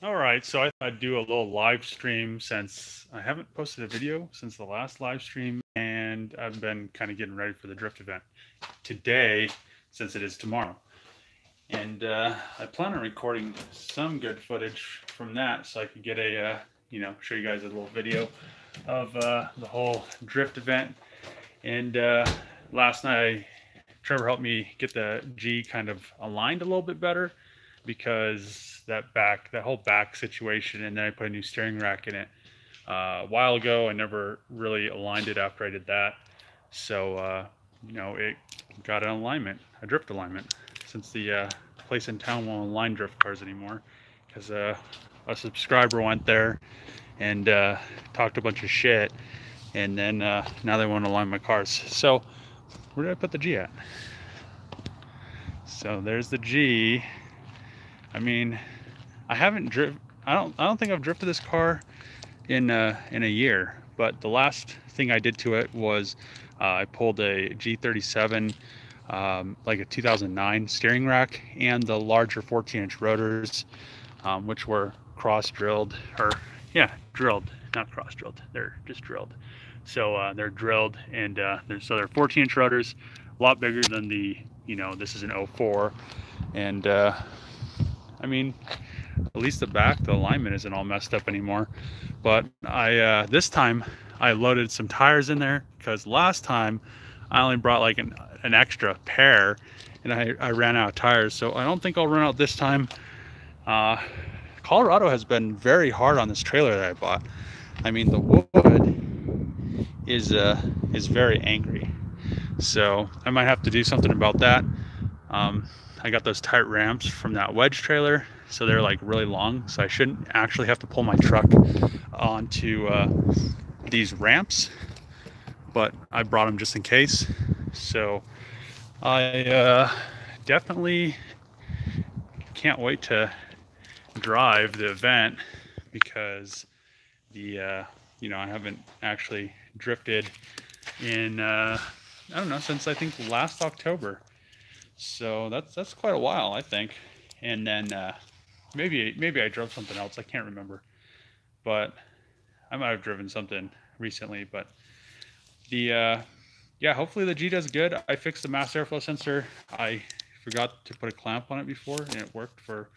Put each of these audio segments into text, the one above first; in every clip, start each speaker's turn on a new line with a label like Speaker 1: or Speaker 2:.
Speaker 1: All right, so I thought I'd do a little live stream since I haven't posted a video since the last live stream, and I've been kind of getting ready for the drift event today, since it is tomorrow. And I plan on recording some good footage from that, so I could get a, show you guys a little video of the whole drift event. And last night, Trevor helped me get the G kind of aligned a little bit better because that whole back situation, and then I put a new steering rack in it a while ago. I never really aligned it after I did that, so it got an alignment, a drift alignment, since the place in town won't align drift cars anymore, because a subscriber went there and talked a bunch of shit, and then now they want to align my cars. So where did I put the G at? So there's the G. I mean, I haven't driven. I don't think I've drifted this car in a year. But the last thing I did to it was I pulled a G37, like a 2009 steering rack, and the larger 14-inch rotors, which were cross-drilled, or drilled, not cross-drilled. They're just drilled. So they're drilled, and they're 14-inch rotors, a lot bigger than the, this is an 04, and I mean, at least the alignment isn't all messed up anymore. But I this time I loaded some tires in there, because last time I only brought like an extra pair, and I ran out of tires. So I don't think I'll run out this time. Colorado has been very hard on this trailer that I bought. I mean, the wood is very angry. So I might have to do something about that. I got those tight ramps from that wedge trailer, so they're like really long, so I shouldn't actually have to pull my truck onto these ramps, but I brought them just in case. So I definitely can't wait to drive the event, because the I haven't actually drifted in I don't know, since I think last October. So that's quite a while, I think. And then maybe I drove something else. I can't remember, but I might have driven something recently. But the hopefully the G does good. I fixed the mass airflow sensor. I forgot to put a clamp on it before, and it worked for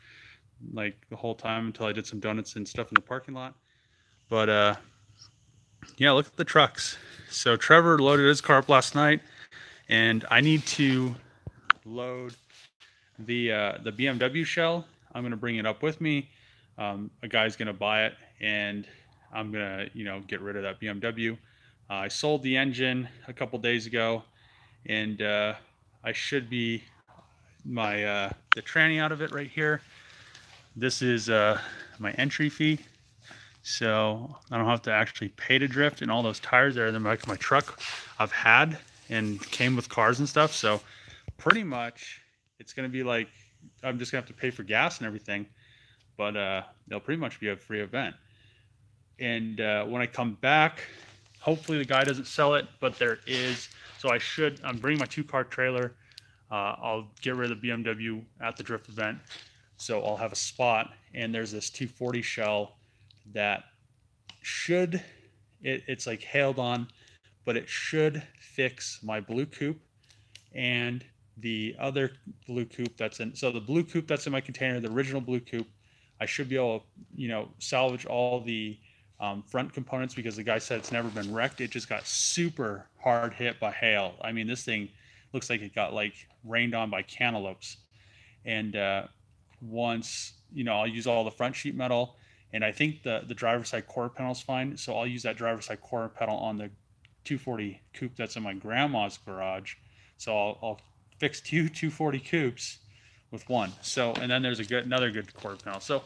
Speaker 1: like the whole time until I did some donuts and stuff in the parking lot. But look at the trucks. So Trevor loaded his car up last night, and I need to load the BMW shell. I'm gonna bring it up with me. A guy's gonna buy it, and I'm gonna get rid of that BMW. I sold the engine a couple days ago, and I should be the tranny out of it right here. This is my entry fee, so I don't have to actually pay to drift. And all those tires there in the back of my truck I've had and came with cars and stuff. So pretty much it's going to be like I'm just going to have to pay for gas and everything, but they'll pretty much be a free event. And when I come back, hopefully the guy doesn't sell it, but there is. So I'm bringing my 2-car trailer. I'll get rid of the BMW at the drift event, so I'll have a spot. And there's this 240 shell that it's like hailed on, but it should fix my blue coupe and the other blue coupe that's in. So the blue coupe that's in my container, the original blue coupe, I should be able to, salvage all the front components, because the guy said it's never been wrecked. It just got super hard hit by hail. I mean, this thing looks like it got like rained on by cantaloupes. And once, I'll use all the front sheet metal, and I think the driver's side quarter panel is fine. So I'll use that driver's side quarter panel on the 240 coupe that's in my grandma's garage. So I'll fix 240 coupes with one. So, and then there's another good quarter panel. So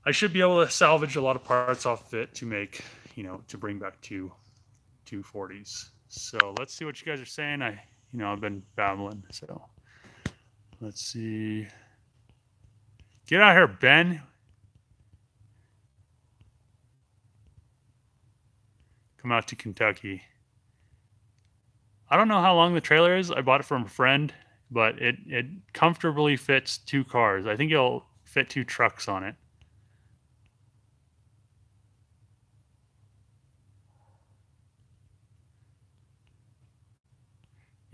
Speaker 1: I should be able to salvage a lot of parts off of it to make, to bring back 240s. So let's see what you guys are saying. I've been babbling. So let's see. Get out here, Ben. Come out to Kentucky. I don't know how long the trailer is. I bought it from a friend, but it comfortably fits 2 cars. I think it'll fit 2 trucks on it.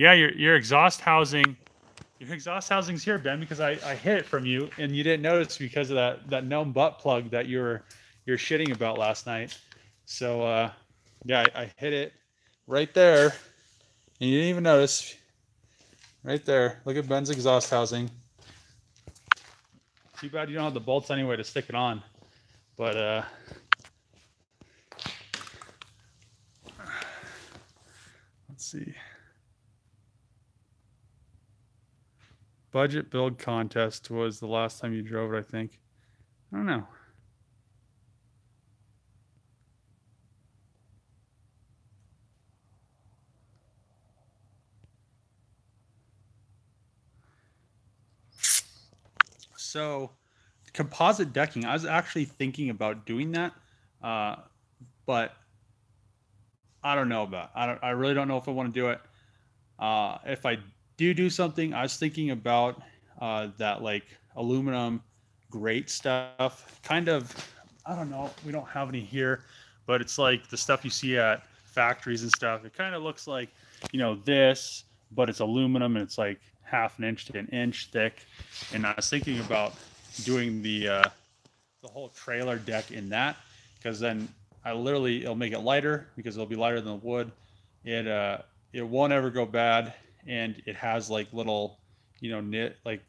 Speaker 1: Yeah, your exhaust housing. Your exhaust housing's here, Ben, because I hid it from you, and you didn't notice because of that gnome butt plug that you're shitting about last night. So yeah, I hid it right there, and you didn't even notice. Right there. Look at Ben's exhaust housing. Too bad you don't have the bolts anyway to stick it on. But let's see. Budget build contest was the last time you drove it, I think. I don't know. So, composite decking, I was actually thinking about doing that, but I don't know about. I really don't know if I want to do it. If I do something, I was thinking about that like aluminum grate stuff. Kind of, I don't know. We don't have any here, but it's like the stuff you see at factories and stuff. It kind of looks like, this, but it's aluminum and it's like half an inch to an inch thick. And I was thinking about doing the whole trailer deck in that, because then it'll make it lighter because it'll be lighter than the wood. It won't ever go bad, and it has like little, knit like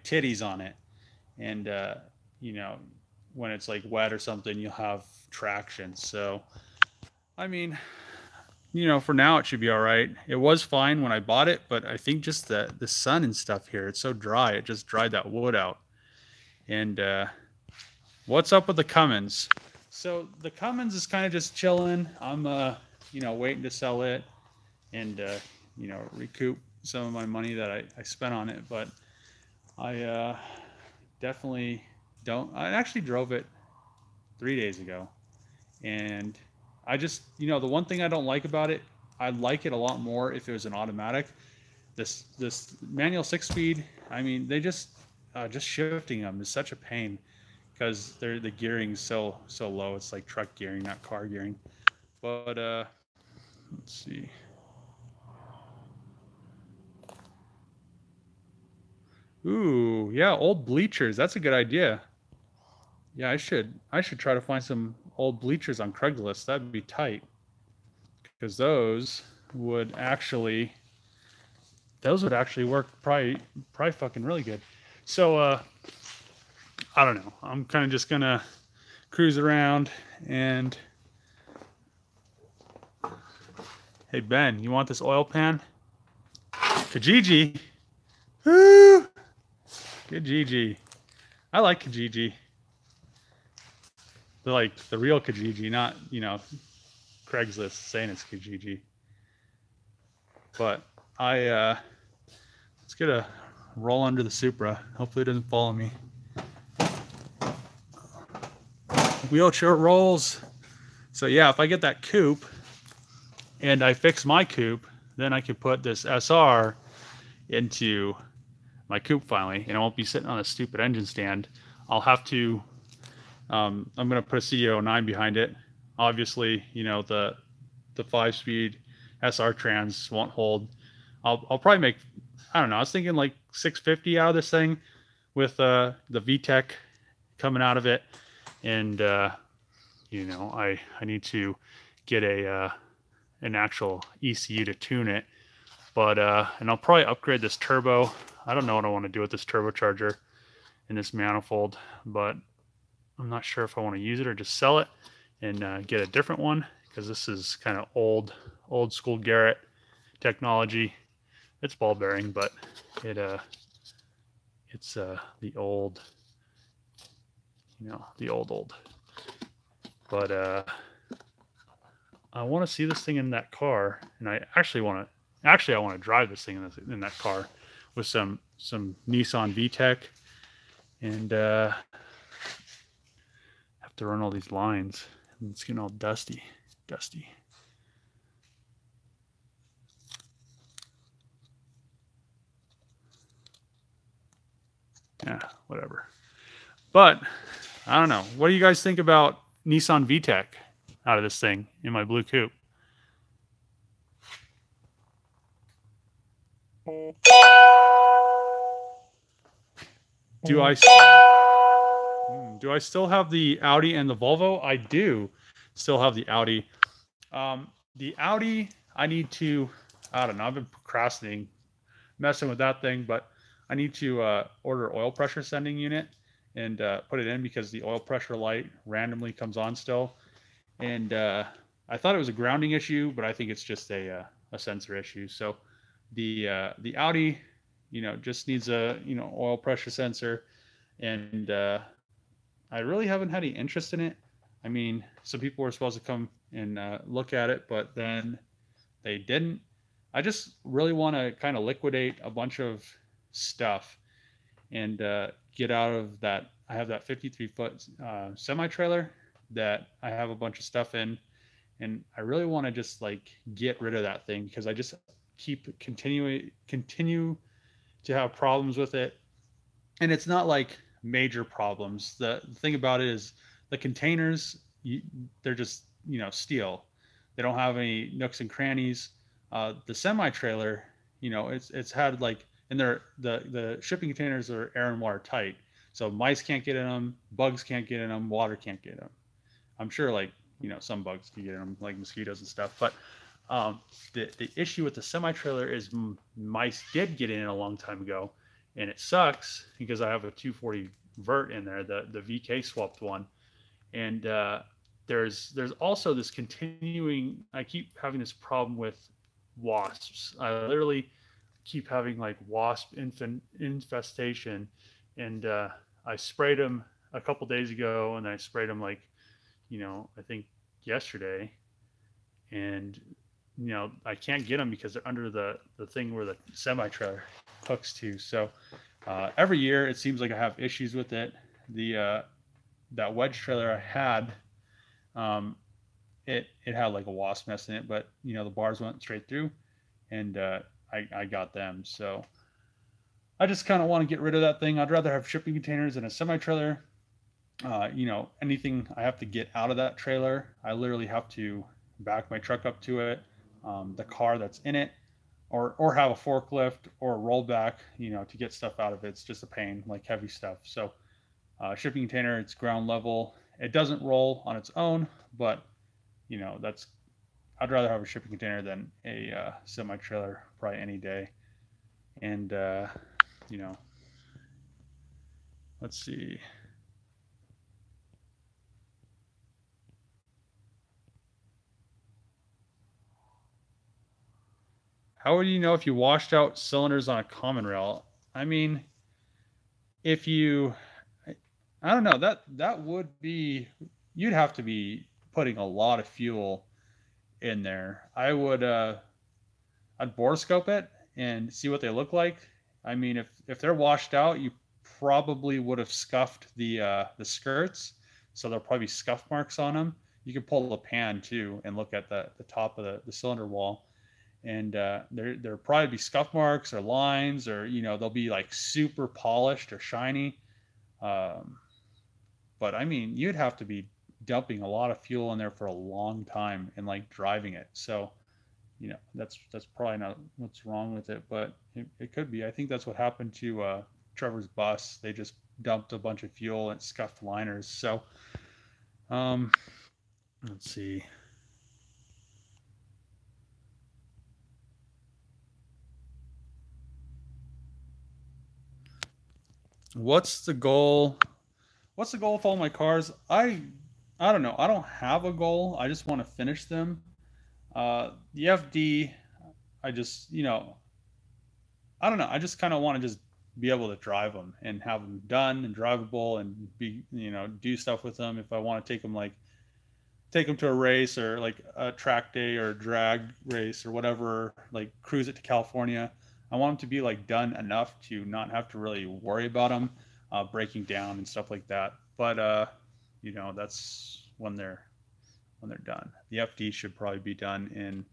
Speaker 1: titties on it, and when it's like wet or something, you'll have traction. So, I mean, for now it should be all right. It was fine when I bought it, but I think just the sun and stuff here, it's so dry, it just dried that wood out. And what's up with the Cummins? So the Cummins is kind of just chilling. I'm waiting to sell it and recoup some of my money that I spent on it. But I definitely don't. I actually drove it 3 days ago, and I just, the one thing I don't like about it, I'd like it a lot more if it was an automatic. This manual 6-speed, I mean, they just shifting them is such a pain, because the gearing's so low. It's like truck gearing, not car gearing. But let's see. Ooh, yeah, old bleachers. That's a good idea. Yeah, I should try to find some old bleachers on Craigslist. That'd be tight, because those would actually work probably fucking really good. So I don't know. I'm kind of just gonna cruise around and. Hey Ben, you want this oil pan? Kijiji. Woo! Kijiji. I like Kijiji. They're like the real Kijiji, not, Craigslist saying it's Kijiji. But let's get a roll under the Supra. Hopefully it doesn't follow me. Wheelchair rolls. So yeah, if I get that coupe and I fix my coupe, then I could put this SR into my coupe finally, and I won't be sitting on a stupid engine stand. I'll have to, I'm going to put a CD09 behind it. Obviously, the 5-speed SR trans won't hold. I'll probably make, I don't know, I was thinking like 650 out of this thing with the VTEC coming out of it. And, I need to get an actual ECU to tune it. But, and I'll probably upgrade this turbo. I don't know what I want to do with this turbocharger in this manifold, but I'm not sure if I want to use it or just sell it and get a different one, because this is kind of old school Garrett technology. It's ball bearing, but it's the old, the old. But I want to see this thing in that car, and I want to drive this thing in that car with some Nissan VTEC, and have to run all these lines, and it's getting all dusty. Yeah, whatever. But I don't know. What do you guys think about Nissan VTEC out of this thing in my blue coupe? Do I do I still have the Audi and the Volvo? I do still have the Audi. The Audi, I need to, I don't know, I've been procrastinating, messing with that thing, but I need to order oil pressure sending unit and put it in because the oil pressure light randomly comes on still. And I thought it was a grounding issue, but I think it's just a sensor issue. So the Audi, just needs a oil pressure sensor, and I really haven't had any interest in it. I mean, some people were supposed to come and look at it, but then they didn't. I just really want to kind of liquidate a bunch of stuff and get out of that. I have that 53-foot semi trailer that I have a bunch of stuff in, and I really want to just like get rid of that thing because I just continue to have problems with it, and it's not like major problems. The thing about it is the containers, they're just steel. They don't have any nooks and crannies. The semi trailer, it's had like, and the shipping containers are air and water tight, so mice can't get in them, bugs can't get in them, water can't get in them. I'm sure like some bugs can get in them, like mosquitoes and stuff. But the issue with the semi trailer is mice did get in it a long time ago, and it sucks because I have a 240 vert in there, the VK swapped one, and there's also this continuing. I keep having this problem with wasps. I literally keep having like wasp infestation, and I sprayed them a couple days ago, and I sprayed them like I think yesterday, and I can't get them because they're under the thing where the semi trailer hooks to. So every year it seems like I have issues with it. The that wedge trailer I had, it had like a wasp nest in it, but the bars went straight through, and I got them. So I just kind of want to get rid of that thing. I'd rather have shipping containers than a semi trailer. Anything I have to get out of that trailer, I literally have to back my truck up to it, the car that's in it, or have a forklift or a rollback, to get stuff out of it. It's just a pain, like heavy stuff. So shipping container, it's ground level. It doesn't roll on its own, but that's, I'd rather have a shipping container than a semi trailer probably any day. And let's see. How would you know if you washed out cylinders on a common rail? I mean, if you, I don't know, that would be, you'd have to be putting a lot of fuel in there. I'd borescope it and see what they look like. I mean, if they're washed out, you probably would have scuffed the skirts, so there'll probably be scuff marks on them. You can pull the pan too and look at the top of the cylinder wall, and there'll probably be scuff marks or lines, or they'll be like super polished or shiny. But I mean, you'd have to be dumping a lot of fuel in there for a long time and like driving it. So that's probably not what's wrong with it, but it could be. I think that's what happened to Trevor's bus. They just dumped a bunch of fuel and scuffed liners. So let's see. What's the goal? What's the goal with all my cars? I don't know. I don't have a goal. I just want to finish them. The FD, I just, I don't know. I just kind of want to just be able to drive them and have them done and drivable and be, do stuff with them. If I want to take them to a race or like a track day or a drag race or whatever, like cruise it to California, I want them to be like done enough to not have to really worry about them breaking down and stuff like that. But that's when they're done. The FD should probably be done in,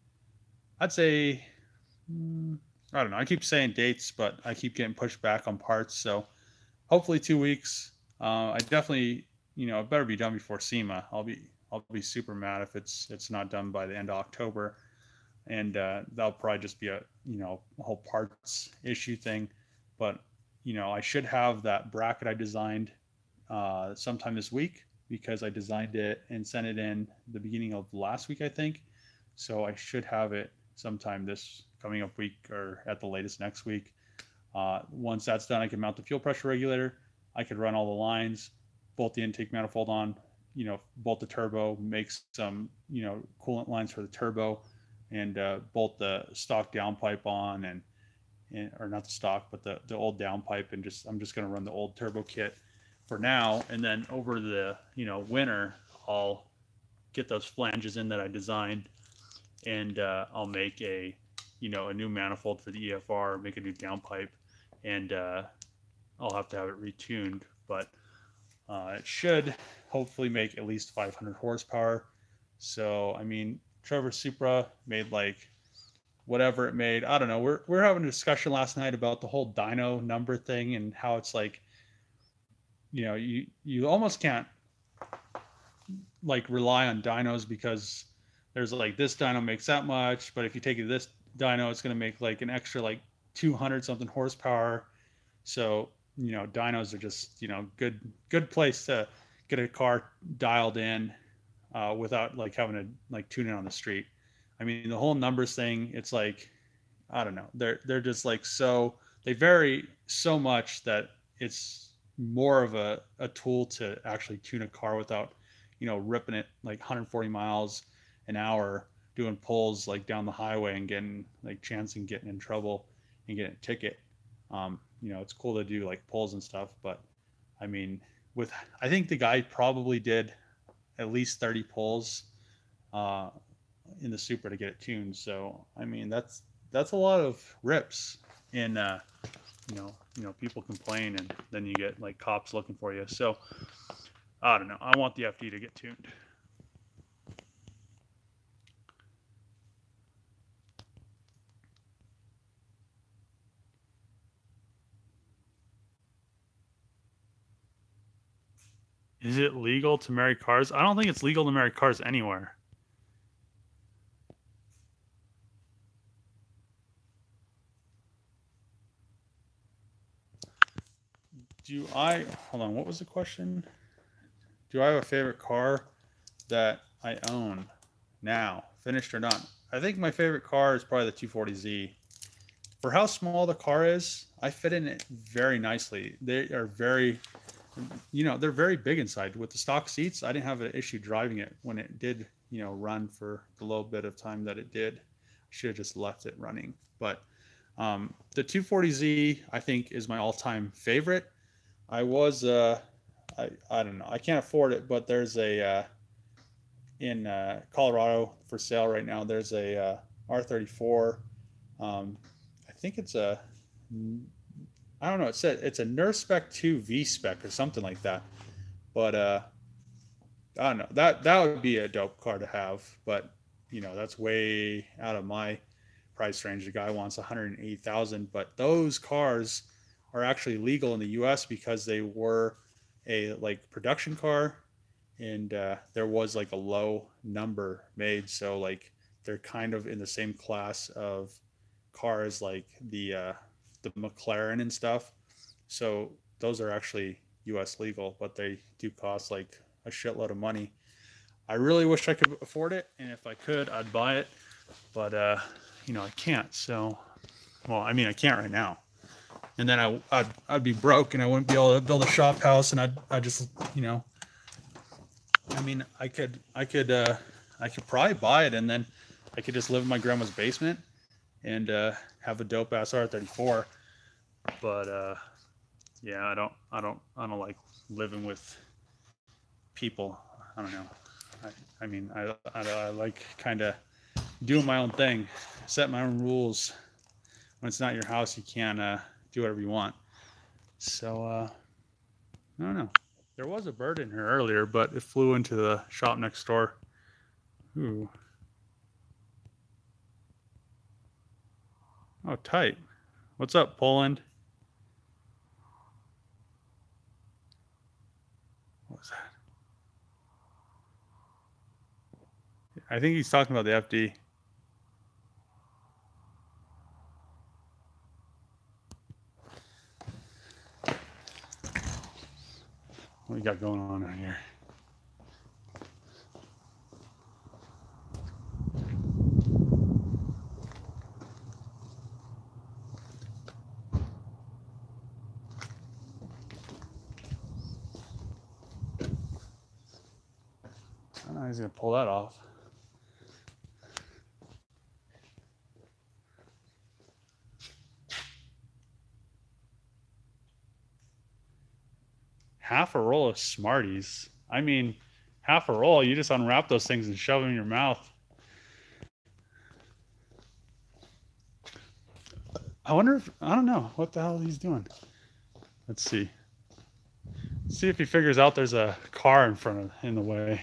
Speaker 1: I'd say, I don't know. I keep saying dates, but I keep getting pushed back on parts. So hopefully 2 weeks. I definitely, it better be done before SEMA. I'll be super mad if it's not done by the end of October. and that'll probably just be a a whole parts issue thing. But I should have that bracket I designed sometime this week, because I designed it and sent it in the beginning of last week, I think. So I should have it sometime this coming up week, or at the latest next week. Once that's done, I can mount the fuel pressure regulator. I could run all the lines, bolt the intake manifold on, bolt the turbo, make some, coolant lines for the turbo, and bolt the stock downpipe on, or not the stock, but the old downpipe, and I'm just going to run the old turbo kit for now. And then over the winter, I'll get those flanges in that I designed, and I'll make a new manifold for the EFR, make a new downpipe, and I'll have to have it retuned, but it should hopefully make at least 500 horsepower. So I mean, Trevor Supra made like whatever it made. I don't know. We're having a discussion last night about the whole dyno number thing, and how it's like, you almost can't like rely on dynos, because there's like, this dyno makes that much, but if you take it to this dyno, it's going to make like an extra like 200 something horsepower. So dynos are just good place to get a car dialed in without like having to like tune it on the street. I mean, the whole numbers thing, it's like, I don't know, they're just like, so they vary so much that it's more of a tool to actually tune a car without ripping it like 140 miles an hour doing pulls like down the highway and chancing getting in trouble and getting a ticket. It's cool to do like pulls and stuff, but I mean, I think the guy probably did at least 30 pulls in the Supra to get it tuned. So I mean, that's a lot of rips, and people complain, and then you get like cops looking for you. So I don't know. I want the FD to get tuned. Is it legal to marry cars? I don't think it's legal to marry cars anywhere. Hold on, what was the question? Do I have a favorite car that I own now, finished or not? I think my favorite car is probably the 240Z. For how small the car is, I fit in it very nicely. They are very, they're very big inside. With the stock seats, I didn't have an issue driving it when it did, run for the little bit of time that it did. I should have just left it running. But the 240Z, I think, is my all-time favorite. I was, I don't know, I can't afford it, but there's a, in Colorado for sale right now, there's a R34. I think it's I don't know, it's a Nurse Spec 2 V Spec or something like that. But I don't know, that would be a dope car to have, but that's way out of my price range. The guy wants 180,000, but those cars are actually legal in the US because they were a like production car, and there was like a low number made, so like they're kind of in the same class of cars like the McLaren and stuff. So those are actually US legal, but they do cost like a shitload of money. I really wish I could afford it, and if I could, I'd buy it, but I can't. So, well, I mean, I can't right now. And then I'd be broke, and I wouldn't be able to build a shop house, and I'd just I mean, I could probably buy it, and then I could just live in my grandma's basement and have a dope ass R34. But yeah, I don't like living with people. I don't know. I mean, I like kind of doing my own thing, set my own rules. When it's not your house, you can't do whatever you want. So I don't know. There was a bird in here earlier, but it flew into the shop next door. Ooh. Oh, tight. What's up, Poland? What was that? I think he's talking about the FD. What we got going on out here? I don't know how he's gonna pull that off. Half a roll of Smarties. I mean, half a roll, you just unwrap those things and shove them in your mouth. I wonder if, I don't know what the hell he's doing. Let's see. See if he figures out there's a car in front of, in the way.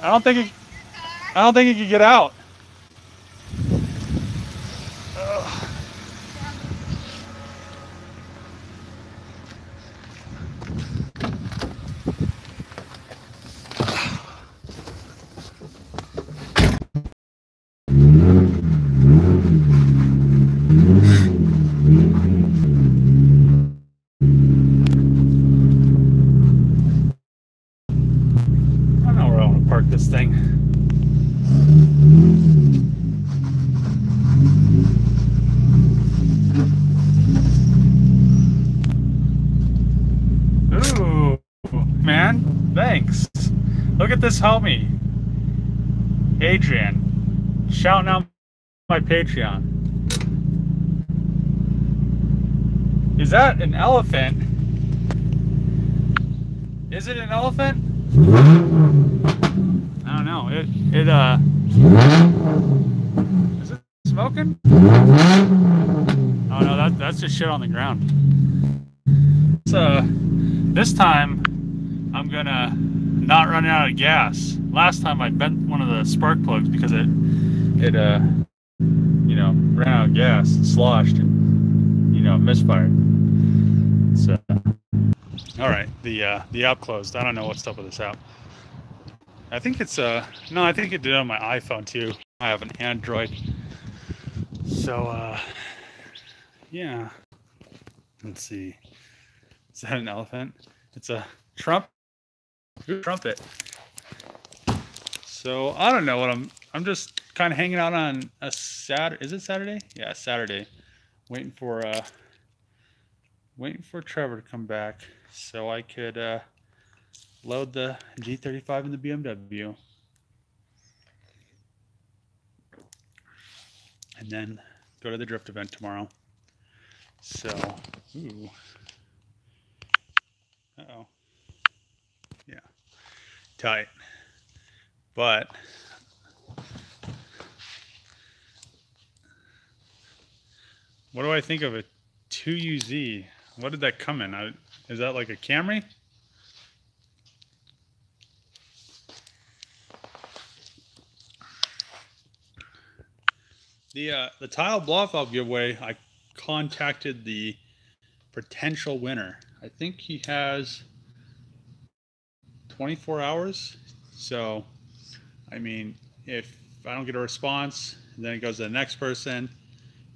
Speaker 1: I don't think he can get out. Ugh. I know where I want to park this thing. Ooh, man, thanks. Look at this homie, Adrian, shouting out my Patreon. Is that an elephant? Is it an elephant? I don't know. Is it smoking? Oh no, that's just shit on the ground. So this time I'm gonna not run out of gas. Last time I bent one of the spark plugs because it you know, ran out of gas, sloshed, and you know, misfired. So all right, the app closed. I don't know what's up with this app. I think it's no, I think it did on my iPhone too. I have an Android. So yeah. Let's see. Is that an elephant? It's a trumpet. So I don't know what I'm just kind of hanging out on a Saturday. Is it Saturday? Yeah, Saturday. Waiting for Trevor to come back so I could load the G35 in the BMW. And then go to the drift event tomorrow. So, ooh. Uh-oh. Yeah. Tight. But what do I think of a 2UZ? What did that come in? Is that like a Camry? The tile blow valve giveaway, I contacted the potential winner. I think he has 24 hours. So, I mean, if I don't get a response, then it goes to the next person,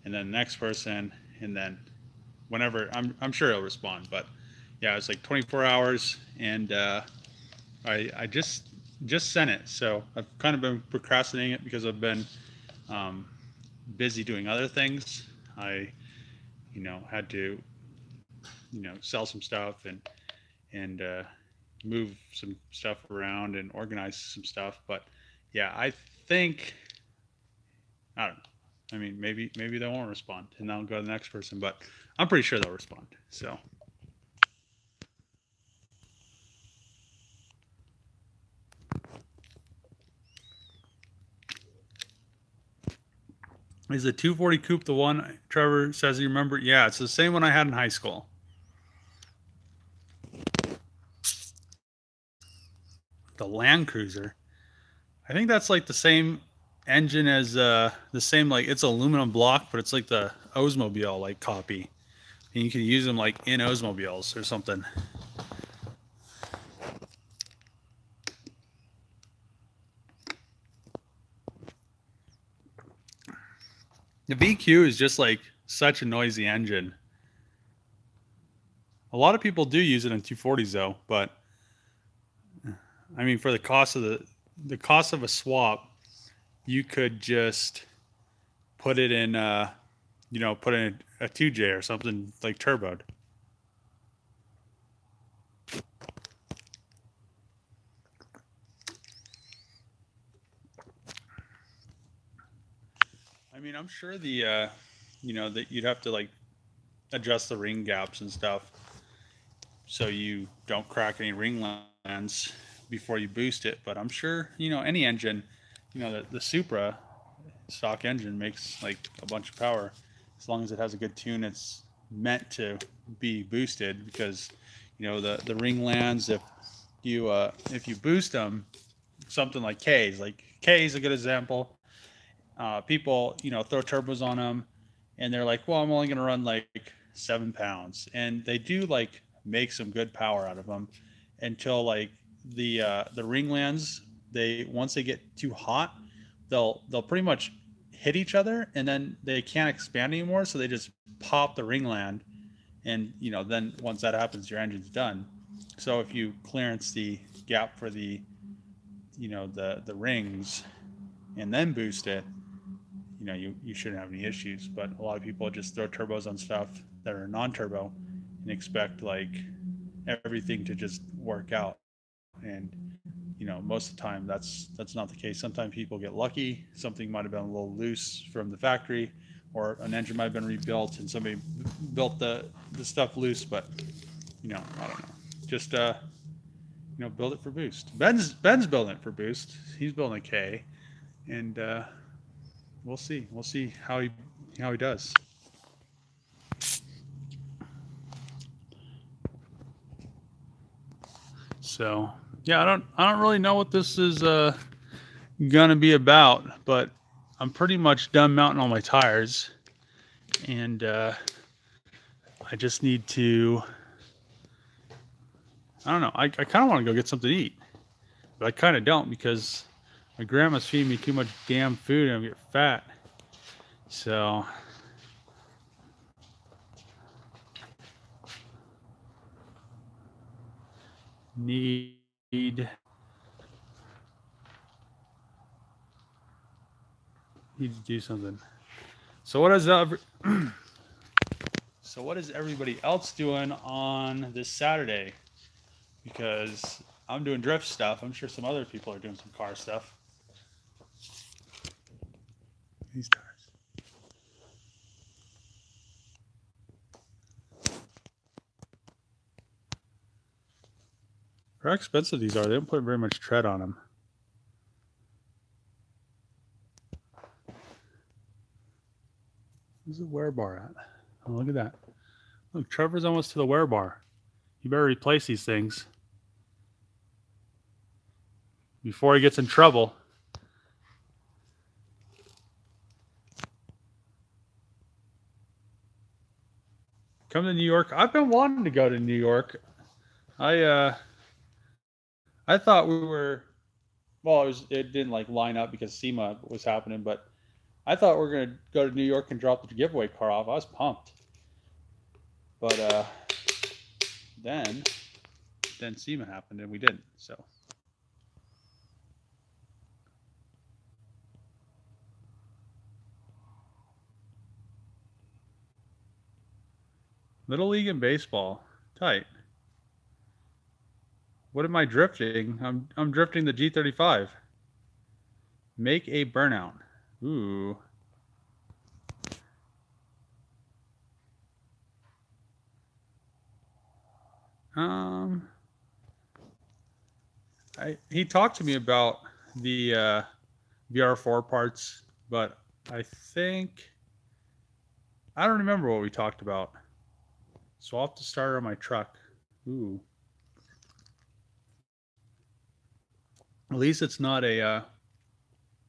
Speaker 1: and then the next person, and then whenever, I'm sure he'll respond. But yeah, it's like 24 hours, and I just sent it. So I've kind of been procrastinating it because I've been busy doing other things. I, you know, had to, you know, sell some stuff and move some stuff around and organize some stuff. But yeah, I think, I don't know. I mean, maybe they won't respond and I'll go to the next person, but I'm pretty sure they'll respond. So. Is the 240 coupe the one Trevor says he remembered? Yeah, it's the same one I had in high school. The Land Cruiser. I think that's like the same engine as the same, like, it's aluminum block, but it's like the Oldsmobile like copy, and you can use them like in Oldsmobiles or something. The VQ is just like such a noisy engine. A lot of people do use it in 240s though, but I mean, for the cost of a swap, you could just put it in, put in a 2J or something like turboed. I mean, I'm sure that you'd have to like adjust the ring gaps and stuff so you don't crack any ring lands before you boost it. But I'm sure, any engine, the Supra stock engine makes like a bunch of power. As long as it has a good tune, it's meant to be boosted because, the ring lands, if you boost them, something like K is a good example. People, throw turbos on them, and they're like, well, I'm only going to run like 7 pounds, and they do like make some good power out of them until like the ring lands. They once they get too hot, they'll pretty much hit each other, and then they can't expand anymore, so they just pop the ring land, and then once that happens, your engine's done. So if you clearance the gap for the rings and then boost it, you shouldn't have any issues. But a lot of people just throw turbos on stuff that are non-turbo and expect like everything to just work out. And most of the time that's not the case. Sometimes people get lucky. Something might have been a little loose from the factory, or an engine might have been rebuilt and somebody built the stuff loose. But I don't know. Just build it for boost. Ben's building it for boost. He's building a K, and we'll see. We'll see how he does. So yeah, I don't really know what this is gonna be about, but I'm pretty much done mounting all my tires, and I just need to. I don't know. I kind of want to go get something to eat, but I kind of don't because my grandma's feeding me too much damn food and I'm getting fat. So need to do something. So what is so what is everybody else doing on this Saturday? Because I'm doing drift stuff. I'm sure some other people are doing some car stuff. These tires. For how expensive these are, they don't put very much tread on them. Where's the wear bar at? Oh, look at that. Look, Trevor's almost to the wear bar. You better replace these things before he gets in trouble. Come to New York. I've been wanting to go to New York. I thought we were, well, it didn't like line up because SEMA was happening, but I thought we were gonna go to New York and drop the giveaway car off. I was pumped, but then SEMA happened and we didn't. So Little League and baseball, tight. What am I drifting? I'm drifting the G35. Make a burnout. Ooh. He talked to me about the VR4 parts, but I don't remember what we talked about. So I'll have to start on my truck. Ooh. At least it's not a.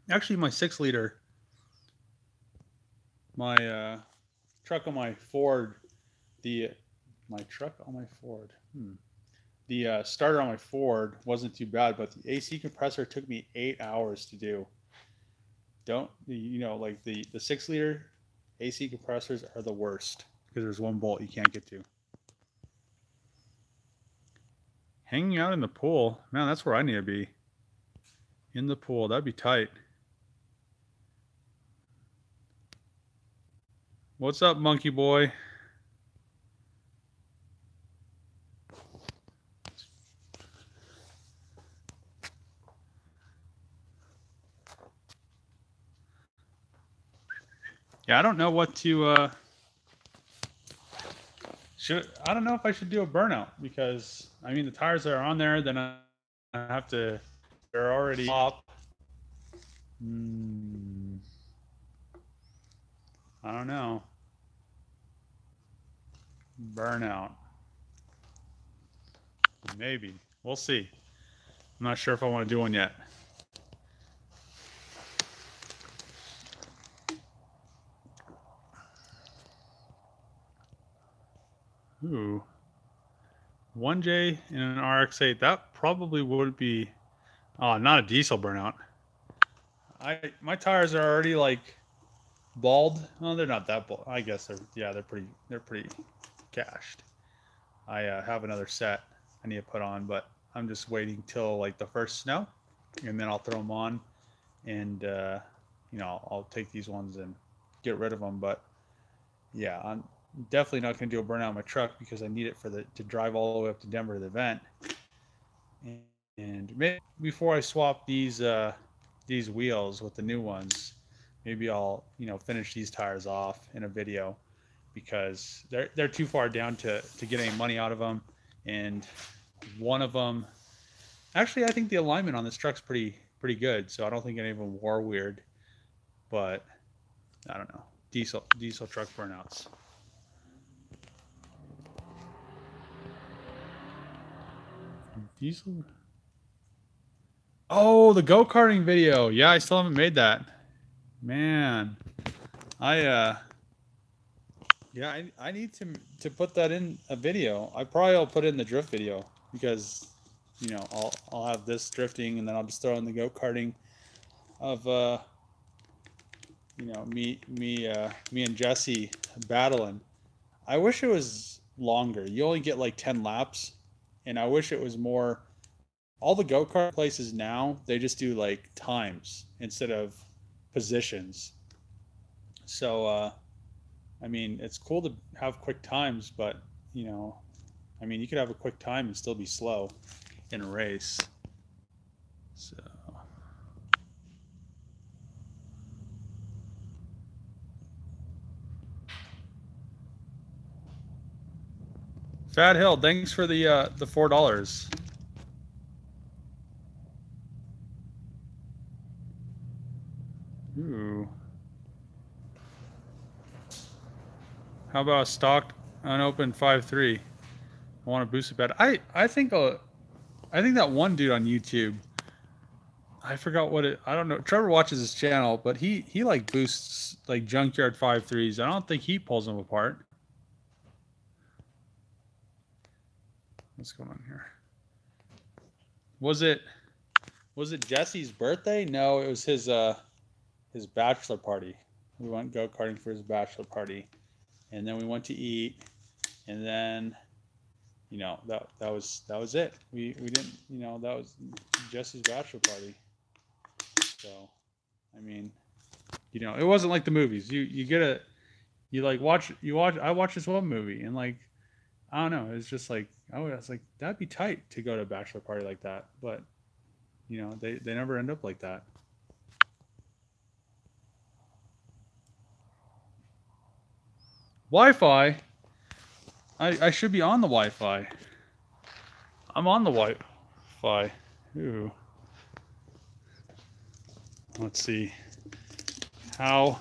Speaker 1: Actually, my 6-liter. My truck on my Ford. My truck on my Ford. The starter on my Ford wasn't too bad, but the AC compressor took me 8 hours to do. Like the 6-liter AC compressors are the worst because there's one bolt you can't get to. Hanging out in the pool, man, that's where I need to be. In the pool, that'd be tight. What's up, monkey boy? Yeah, I don't know what to I don't know if I should do a burnout because I mean the tires that are on there, then I have to. They're already up. I don't know. Burnout. Maybe. We'll see. I'm not sure if I want to do one yet. Ooh. 1J in an RX-8. That probably would be... Oh, not a diesel burnout. My tires are already like bald. Oh, they're not that bald. I guess they're pretty cashed. I have another set I need to put on, but I'm just waiting till like the first snow, and then I'll throw them on, and you know, I'll take these ones and get rid of them. But yeah, I'm definitely not going to do a burnout on my truck because I need it for to drive all the way up to Denver to the event. And maybe before I swap these wheels with the new ones, maybe I'll, you know, finish these tires off in a video because they're too far down to get any money out of them. And one of them, actually, I think the alignment on this truck's pretty good, so I don't think any of them were weird. But I don't know, diesel truck burnouts. Diesel. Oh, the go-karting video. Yeah, I still haven't made that. Man, I need to put that in a video. I probably will put it in the drift video because, you know, I'll have this drifting and then I'll just throw in the go-karting of you know, me and Jesse battling. I wish it was longer. You only get like 10 laps, and I wish it was more. All the go-kart places now, they just do like times instead of positions. So I mean, it's cool to have quick times, but you know, I mean, you could have a quick time and still be slow in a race. So Fat Hill, thanks for the $4. Ooh. How about a stock unopened 5.3? I want to boost it better. I think that one dude on YouTube, I forgot what it. I don't know. Trevor watches his channel, but he like boosts like junkyard 5.3s. I don't think he pulls them apart. What's going on here? Was it Jesse's birthday? No, it was his bachelor party. We went go-karting for his bachelor party, and then we went to eat, and then, you know, that was it. We didn't, you know, that was Jesse's bachelor party. So, I mean, you know, it wasn't like the movies. I watched this one movie and like, I don't know, it's just like I was like, that'd be tight to go to a bachelor party like that, but you know, they never end up like that. Wi-Fi. I should be on the Wi-Fi. I'm on the Wi-Fi. Ooh. Let's see. How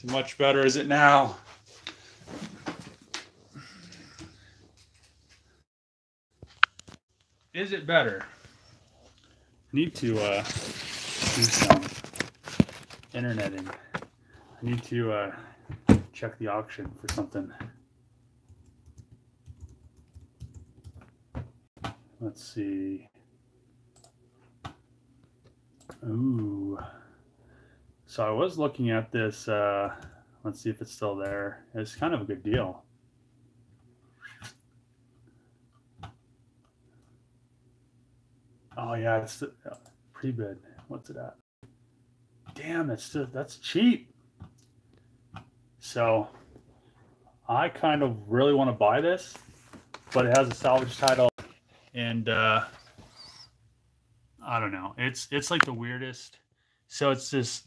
Speaker 1: much better is it now? Is it better? I need to do some interneting. I need to check the auction for something. Let's see. Ooh. So I was looking at this. Let's see if it's still there. It's kind of a good deal. Oh yeah, it's pre-bid. What's it at? Damn, that's cheap. So I kind of really want to buy this, but it has a salvage title, and I don't know. It's like the weirdest. So it's this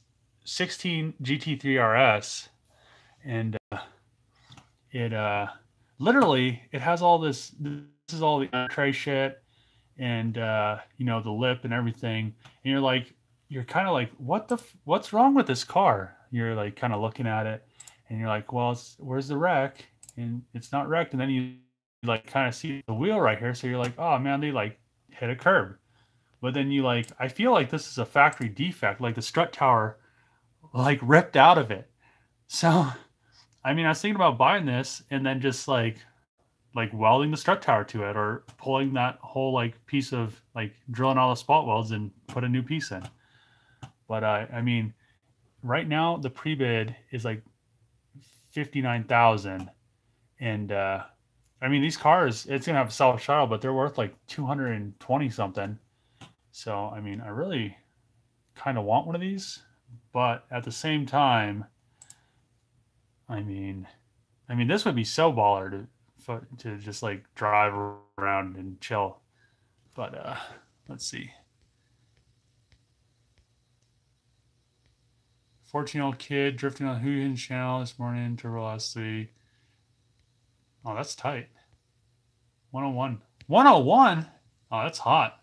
Speaker 1: 16 GT3 RS, and it literally it has all this. This is all the tray shit, and you know, the lip and everything. And you're kind of like, what's wrong with this car? You're like kind of looking at it, and you're like, well, where's the wreck? And it's not wrecked. And then you like kind of see the wheel right here, so you're like, oh man, they like hit a curb. But then you like, I feel like this is a factory defect, like the strut tower like ripped out of it. So I mean, I was thinking about buying this and then just like welding the strut tower to it, or pulling that whole like piece of like drilling all the spot welds and put a new piece in. But I mean, right now the pre-bid is like 59,000, and I mean, these cars, it's gonna have a solid title, but they're worth like 220 something. So I mean, I really kind of want one of these, but at the same time, I mean, this would be so baller to just like drive around and chill. But let's see. 14-year-old kid drifting on the Hoogan channel this morning, turbo velocity. Oh, that's tight. 101. 101? Oh, that's hot.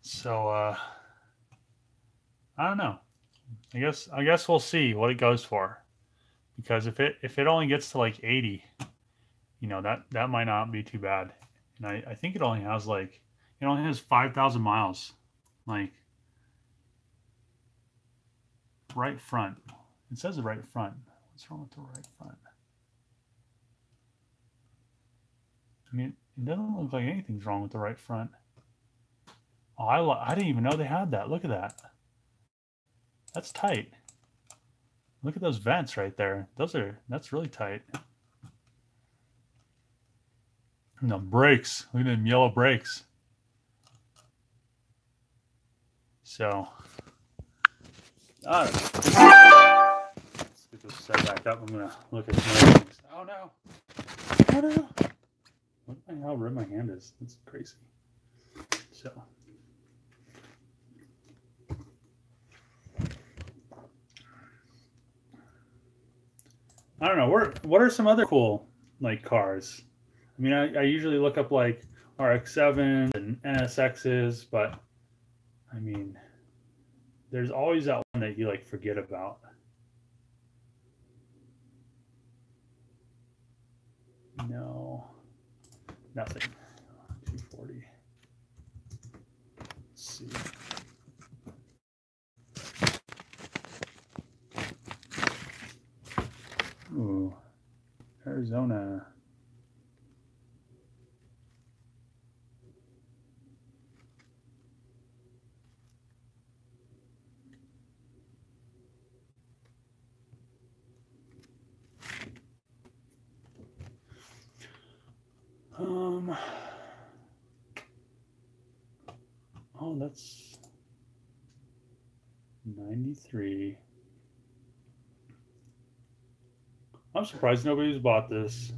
Speaker 1: So I don't know. I guess we'll see what it goes for. Because if it only gets to like 80, you know, that might not be too bad. And I think it only has 5,000 miles. Like right front. It says the right front. What's wrong with the right front? I mean, it doesn't look like anything's wrong with the right front. Oh, I didn't even know they had that. Look at that. That's tight. Look at those vents right there. That's really tight. And the brakes. Look at them yellow brakes. So, I don't know. Let's get this set back up. I'm gonna look at some other things. Oh no! Oh no! How red my hand is. That's crazy. So. I don't know. What are some other cool like cars? I mean, I usually look up like RX-7s and NSXs, but I mean, there's always that one that you like forget about. No, nothing. 240. Let's see. Ooh, Arizona. Oh, that's 93. I'm surprised nobody's bought this.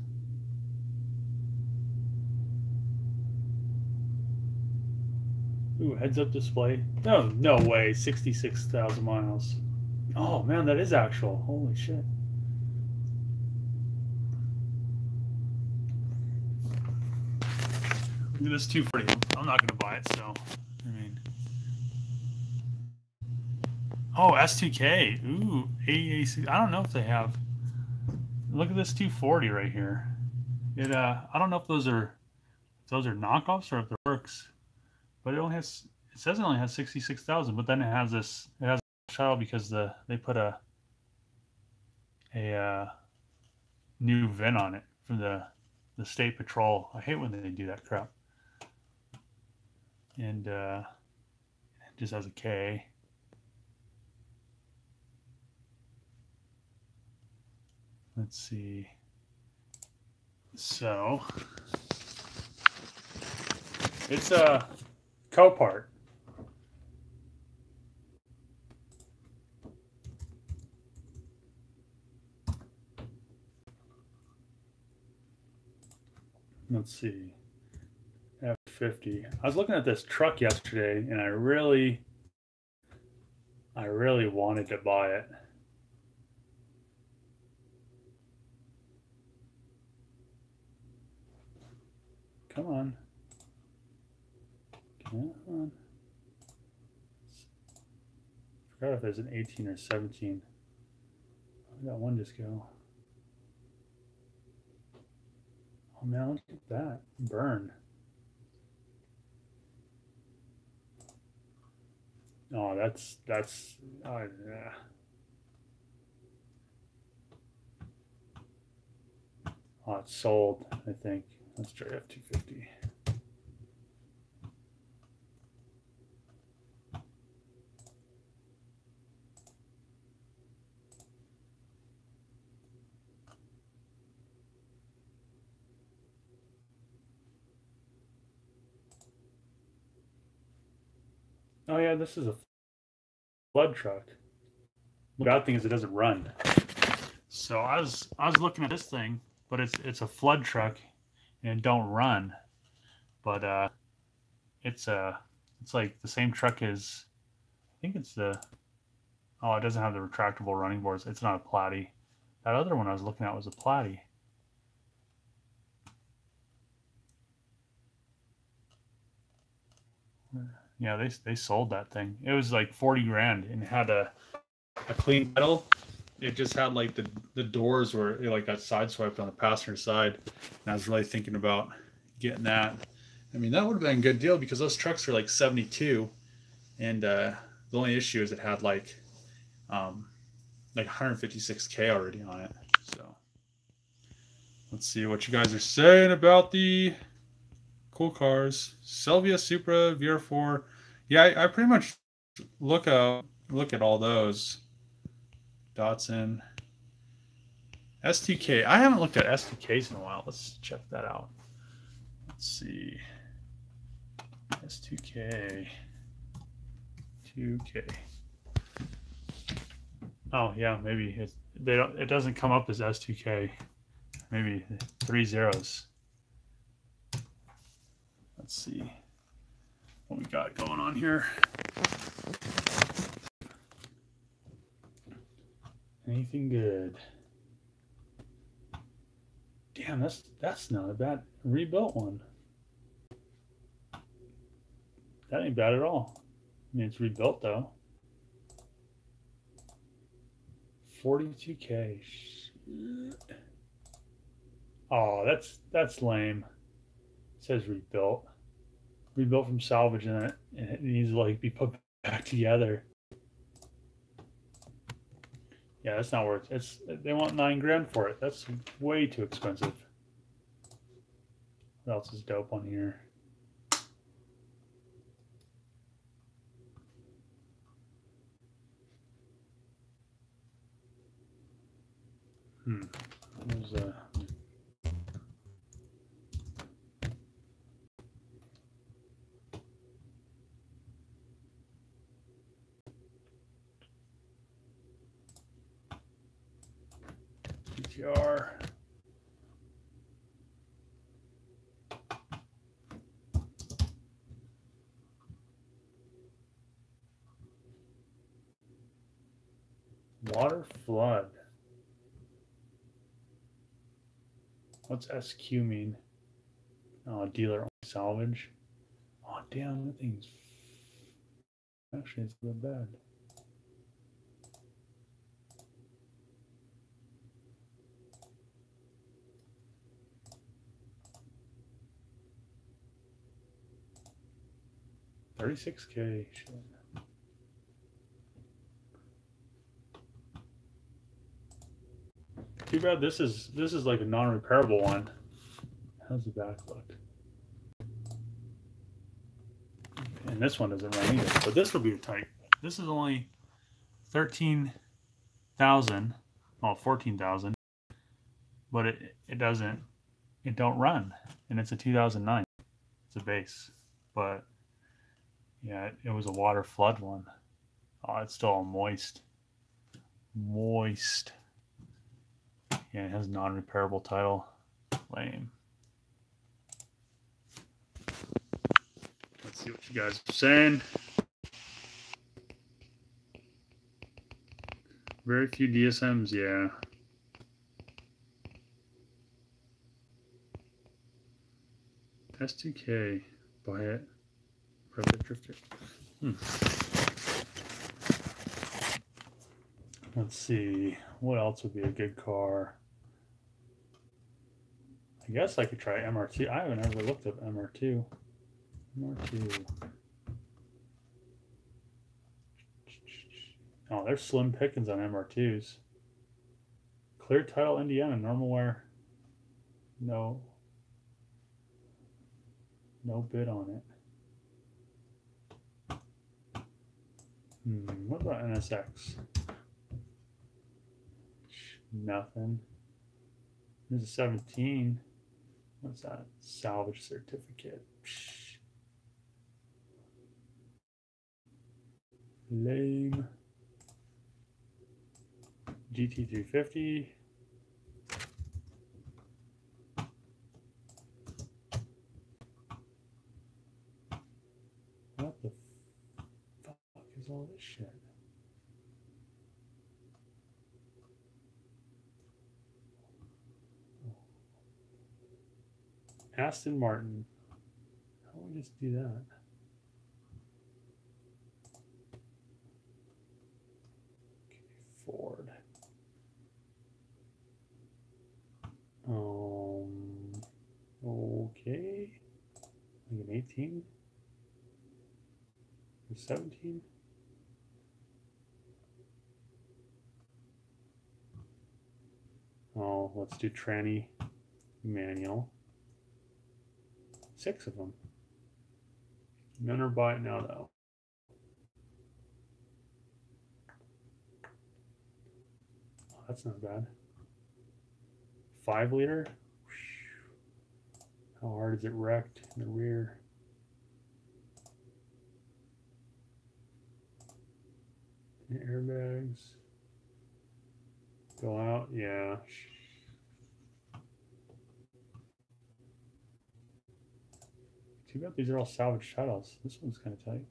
Speaker 1: Ooh, heads-up display. No way. 66,000 miles. Oh man, that is actual. Holy shit. Look at this 240. I'm not gonna buy it, so I mean. Oh, S2K. Ooh, AAC. I don't know if they have. Look at this 240 right here. I don't know if those are knockoffs or if it works, but it says it only has 66,000, but then it has a shuttle because they put a new VIN on it from the the state patrol. I hate when they do that crap. And it just has a K. Let's see. So it's a Copart. Let's see. F50. I was looking at this truck yesterday, and I really wanted to buy it. Come on. Come on. I forgot if there's an 18 or 17. I got one just go. Oh man, look at that. Burn. Oh, that's oh yeah. Oh, it's sold, I think. Let's try F250. Oh yeah, this is a flood truck. The bad thing is it doesn't run. So I was looking at this thing, but it's a flood truck and it don't run. But it's like the same truck as, I think it's the, oh, it doesn't have the retractable running boards. It's not a Platy. That other one I was looking at was a Platy. Yeah, they sold that thing. It was like 40 grand and had a clean title. It just had like the doors were like got sideswiped on the passenger side. And I was really thinking about getting that. I mean, that would have been a good deal because those trucks are like 72, and the only issue is it had like 156K already on it. So let's see what you guys are saying about the cool cars. Selvia, Supra, VR4. Yeah, I pretty much look at all those. Datsun, STK. I haven't looked at STKs in a while. Let's check that out. Let's see. S2K. 2K. Oh yeah, maybe it doesn't come up as S2K. Maybe 3 zeros. Let's see what we got going on here. Anything good? Damn, that's not a bad rebuilt one. That ain't bad at all. I mean, it's rebuilt though. 42K. Shit. Oh, that's lame. It says rebuilt. Rebuilt from salvage, and it needs to like be put back together. Yeah, that's not worth it. They want 9 grand for it. That's way too expensive. What else is dope on here? There's a PTR. Water flood. What's SQ mean? Oh, dealer only salvage. Oh, damn, that thing's actually it's not bad. $36K. Shit. Too bad this is like a non-repairable one. How's the back look? And this one doesn't run either. But this will be tight. This is only 13,000, well, 14,000, but it don't run, and it's a 2009. It's a base, but yeah, it was a water flood one. Oh, it's still all moist. Yeah, it has non-repairable title. Lame. Let's see what you guys are saying. Very few DSMs, yeah. S2K, buy it, prep it, drift it. Let's see, what else would be a good car? I guess I could try MR2. I haven't ever looked up MR2. MR2. Oh, there's slim pickings on MR2s. Clear title Indiana, normal wear. No bid on it. What about NSX? Nothing. There's a 17. What's that? Salvage certificate. Psh. Lame. GT350. What the fuck is all this shit? Aston Martin. How do we just do that? Okay, Ford. Okay. Like an 18 or 17. Oh, let's do tranny manual. 6 of them. None are buy it now though. Oh, that's not bad. 5 liter. How hard is it wrecked in the rear? The airbags go out, yeah. Too bad these are all salvage titles. This one's kind of tight.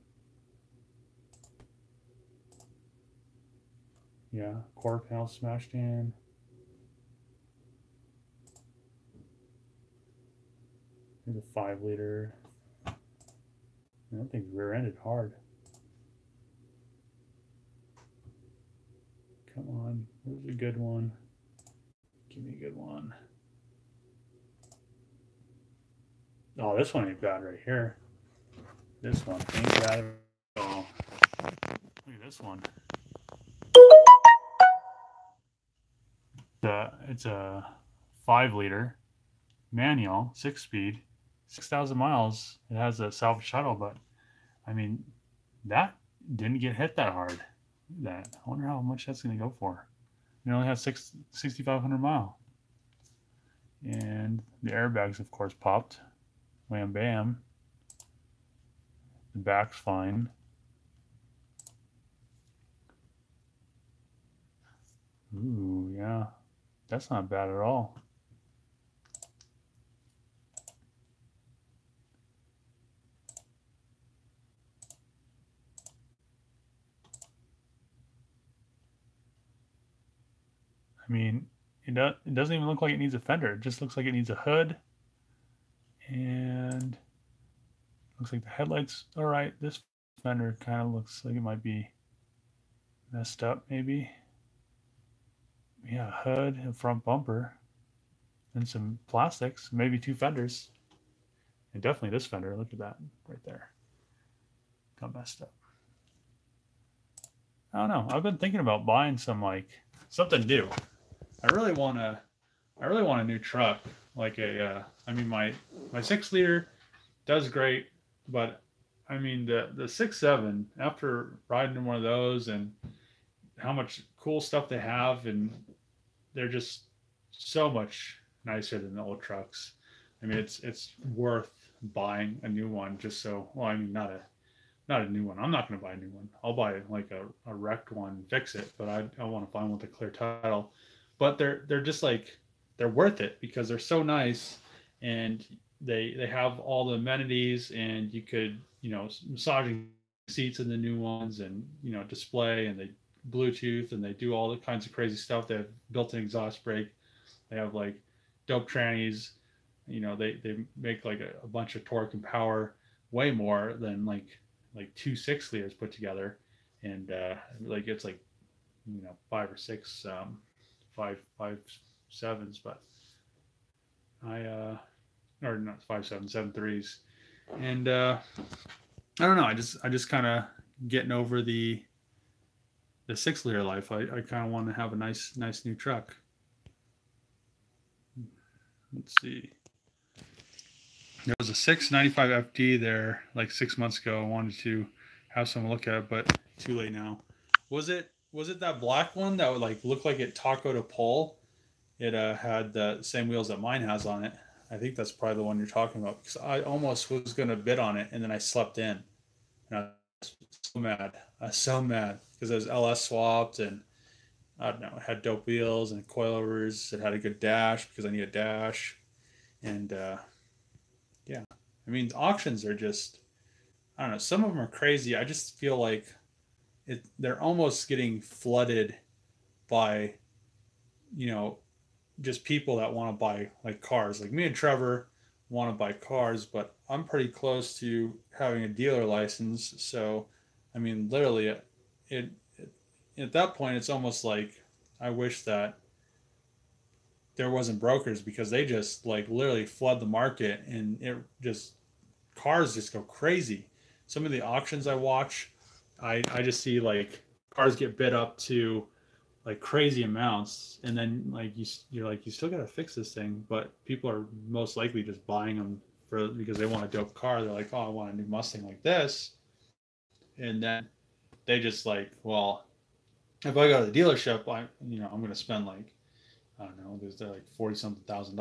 Speaker 1: Yeah, quarter panel smashed in. Here's a 5 liter. That thing's rear-ended hard. Come on, where's a good one? Give me a good one. Oh, this one ain't bad right here. This one ain't bad at all. Look at this one. It's a 5 liter manual, 6-speed, 6,000 miles. It has a salvage title, but I mean, that didn't get hit that hard. Look at that. I wonder how much that's going to go for. It only has 6,500 miles. And the airbags, of course, popped. Wham bam. The back's fine. Ooh, yeah. That's not bad at all. I mean, it doesn't even look like it needs a fender. It just looks like it needs a hood. And looks like the headlights all right. This fender kind of looks like it might be messed up, maybe. Yeah, hood, a front bumper, and some plastics, maybe 2 fenders. And definitely this fender, look at that right there. Got messed up. I don't know. I've been thinking about buying some, like, something new. I really want a new truck. like I mean, my 6 liter does great, but I mean the 6.7, after riding in one of those and how much cool stuff they have, and they're just so much nicer than the old trucks. I mean, it's worth buying a new one just so. Well, I mean, not a new one. I'm not going to buy a new one. I'll buy like a wrecked one, and fix it, but I want to find one with a clear title. But they're just like, they're worth it because they're so nice, and they have all the amenities, and you could, massaging seats in the new ones, and display, and they Bluetooth, and they do all the kinds of crazy stuff. They have built-in exhaust brake. They have like dope trannies. They make like a bunch of torque and power, way more than like 2 6 liters put together, and like it's like 5 or 6 5.7s, but I or not 5.7, 7.3s, and I don't know. I just kind of getting over the 6 liter life. I kind of want to have a nice new truck. Let's see. There was a 695 FD there like 6 months ago. I wanted to have someone look at it, but too late now. Was it that black one that would like look like it tacoed a pole? It had the same wheels that mine has on it. I think that's probably the one you're talking about, because I almost was going to bid on it, and then I slept in. And I was so mad. I was so mad because it was LS swapped, and I don't know, it had dope wheels and coilovers. It had a good dash because I need a dash. And yeah, I mean, auctions are just, I don't know, some of them are crazy. I just feel like they're almost getting flooded by, just people that want to buy like cars. Like me and Trevor want to buy cars, but I'm pretty close to having a dealer license. So, I mean, literally, it at that point, it's almost like I wish that there wasn't brokers, because they just like literally flood the market, and it just, cars just go crazy. Some of the auctions I watch, I just see like cars get bid up to like crazy amounts, and then like you're like, you still got to fix this thing, but people are most likely just buying them because they want a dope car. They're like, oh, I want a new Mustang like this, and then they just like, well, if I go to the dealership, I'm going to spend like, I don't know, they're like $40-something thousand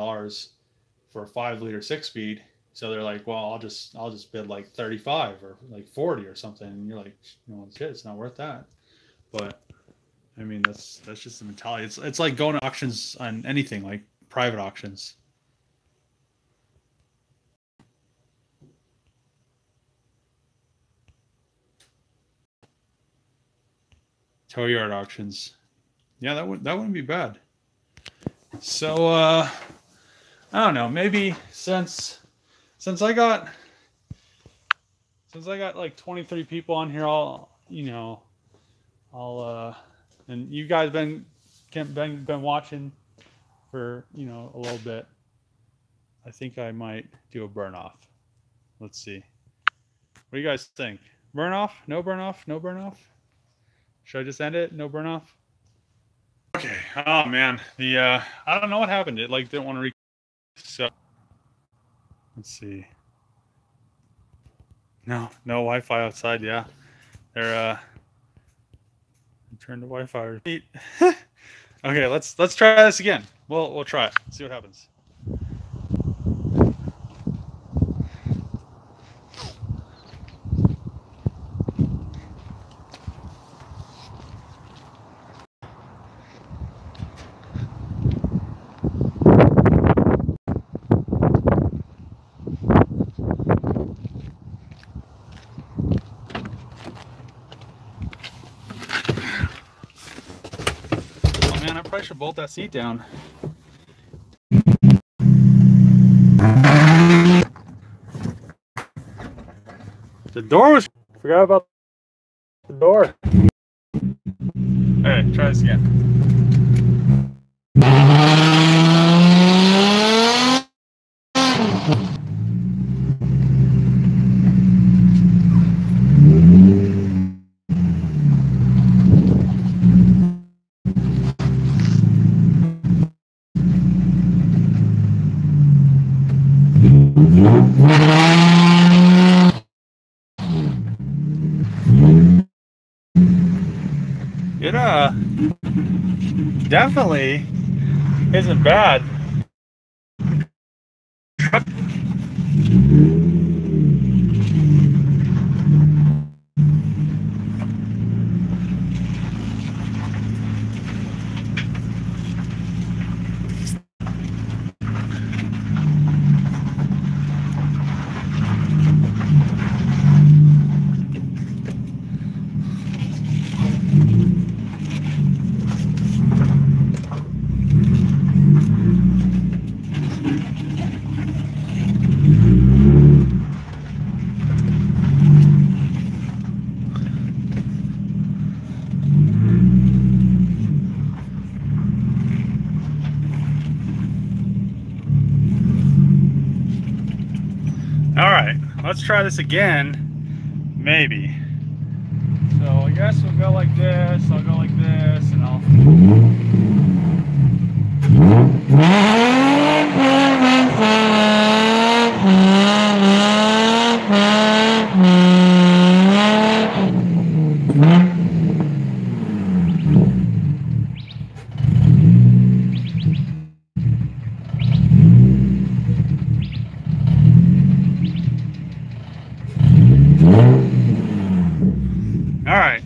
Speaker 1: for a 5 liter 6 speed. So they're like, well, I'll just bid like 35 or like 40 or something. And you're like, shit, it's not worth that. But I mean, that's just the mentality. It's like going to auctions on anything, like private auctions. Tow yard auctions. Yeah, that wouldn't be bad. So I don't know, maybe since I got like 23 people on here, I'll and you guys been watching for a little bit. I think I might do a burn off. Let's see. What do you guys think? Burn off? No burn off? No burn off? Should I just end it? No burn off? Okay. Oh man, I don't know what happened. It like didn't want to so let's see. No Wi-Fi outside. Yeah, they're turn the Wi-Fi. Repeat. Okay, let's try this again. We'll try it. See what happens. I should bolt that seat down. The door was... Forgot about the door. Alright, try this again. It definitely isn't bad. All right, let's try this again, maybe. So I guess we'll go like this, I'll go like this, and I'll... All right.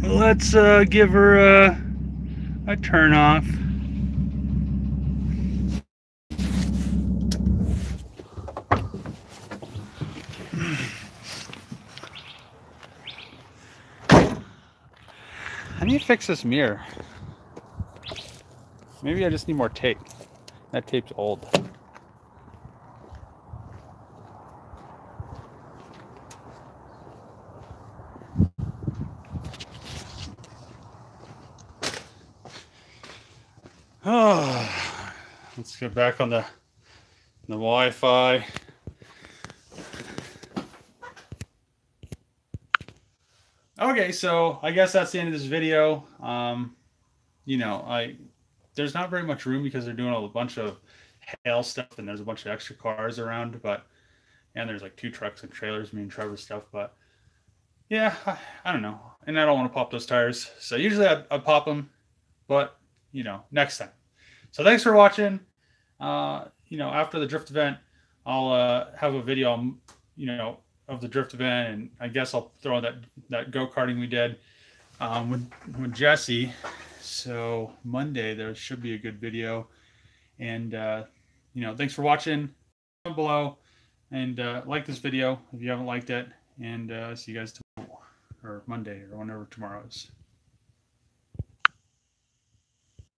Speaker 1: Let's give her a turn off. I need to fix this mirror. Maybe I just need more tape. That tape's old. Oh, let's get back on the Wi-Fi. Okay, so I guess that's the end of this video. You know, there's not very much room because they're doing a bunch of hail stuff and there's a bunch of extra cars around, and there's like 2 trucks and trailers, me and Trevor's stuff, but yeah, I don't know. And I don't want to pop those tires. So usually I pop them, but you know, next time. So thanks for watching. You know, after the drift event, I'll have a video, you know, of the drift event, and I guess I'll throw that go-karting we did with Jesse. So Monday there should be a good video, and you know, thanks for watching. Comment below and like this video if you haven't liked it, and see you guys tomorrow or Monday or whenever tomorrow is.